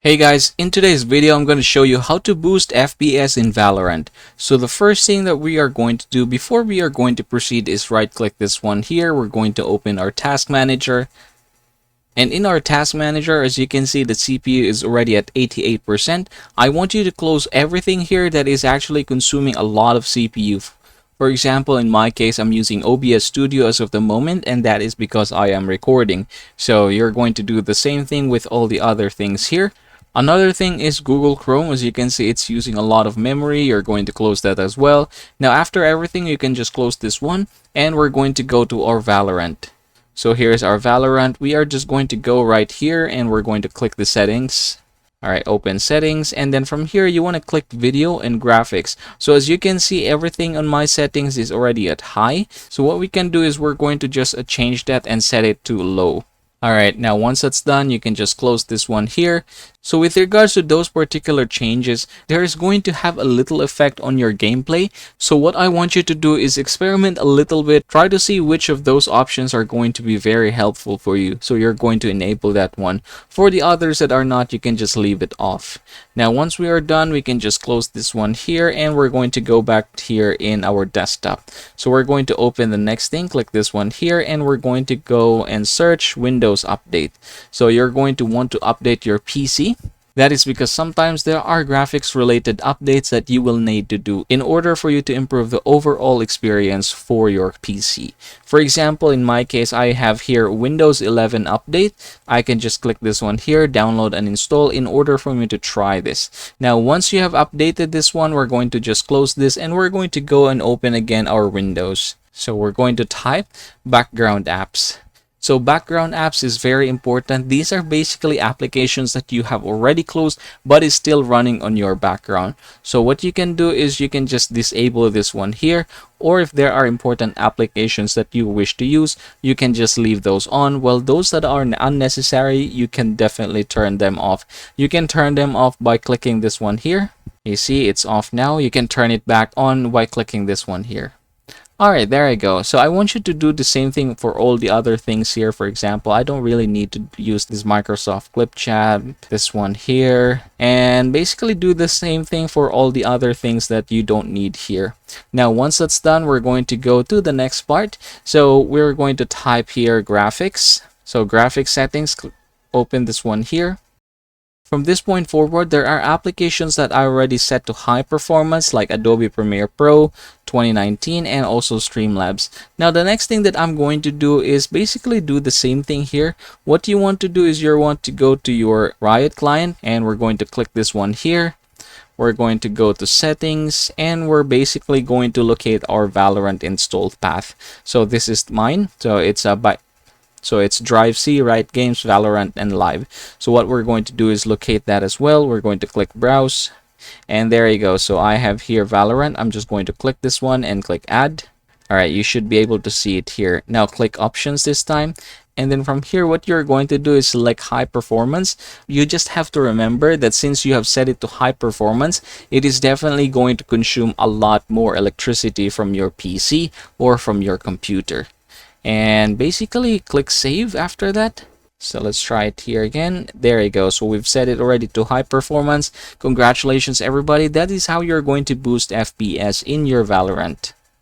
Hey guys, in today's video I'm going to show you how to boost FPS in Valorant. So the first thing that we are going to do before we are going to proceed is right click this one here. We're going to open our task manager. And in our task manager, as you can see, the CPU is already at 88%. I want you to close everything here that is actually consuming a lot of CPU. For example, in my case, I'm using OBS Studio as of the moment, and that is because I am recording. So you're going to do the same thing with all the other things here. Another thing is Google Chrome. As you can see, it's using a lot of memory. You're going to close that as well. Now, after everything, you can just close this one, and we're going to go to our Valorant. So here's our Valorant. We are just going to go right here, and we're going to click the settings. All right, open settings, and then from here you want to click video and graphics. So as you can see, everything on my settings is already at high. So what we can do is we're going to just change that and set it to low. Alright, now once that's done, you can just close this one here. So with regards to those particular changes, there is going to have a little effect on your gameplay. So what I want you to do is experiment a little bit. Try to see which of those options are going to be very helpful for you. So you're going to enable that one. For the others that are not, you can just leave it off. Now once we are done, we can just close this one here, and we're going to go back here in our desktop. So we're going to open the next thing, click this one here, and we're going to go and search Windows Update. So you're going to want to update your PC. That is because sometimes there are graphics related updates that you will need to do in order for you to improve the overall experience for your PC. For example, in my case, I have here Windows 11 update. I can just click this one here, download and install in order for me to try this. Now, once you have updated this one, we're going to just close this and we're going to go and open again our Windows. So we're going to type background apps. So background apps is very important. These are basically applications that you have already closed but is still running on your background. So what you can do is you can just disable this one here, or if there are important applications that you wish to use, you can just leave those on. Well, those that are unnecessary, you can definitely turn them off. You can turn them off by clicking this one here. You see it's off now. You can turn it back on by clicking this one here. Alright, there I go. So I want you to do the same thing for all the other things here. For example, I don't really need to use this Microsoft Clip Chat, this one here, and basically do the same thing for all the other things that you don't need here. Now, once that's done, we're going to go to the next part. So we're going to type here graphics. So graphics settings, open this one here. From this point forward, there are applications that are already set to high performance like Adobe Premiere Pro 2019 and also Streamlabs. Now, the next thing that I'm going to do is basically do the same thing here. What you want to do is you want to go to your Riot client, and we're going to click this one here. We're going to go to settings, and we're basically going to locate our Valorant installed path. So this is mine. So it's Drive C, Riot Games, Valorant, and Live. So what we're going to do is locate that as well. We're going to click Browse. And there you go. So I have here Valorant. I'm just going to click this one and click Add. Alright, you should be able to see it here. Now click Options this time. And then from here, what you're going to do is select High Performance. You just have to remember that since you have set it to High Performance, it is definitely going to consume a lot more electricity from your PC or from your computer. And basically click save after that. So let's try it here again. There you go. So we've set it already to high performance. Congratulations everybody. That is how you're going to boost FPS in your Valorant.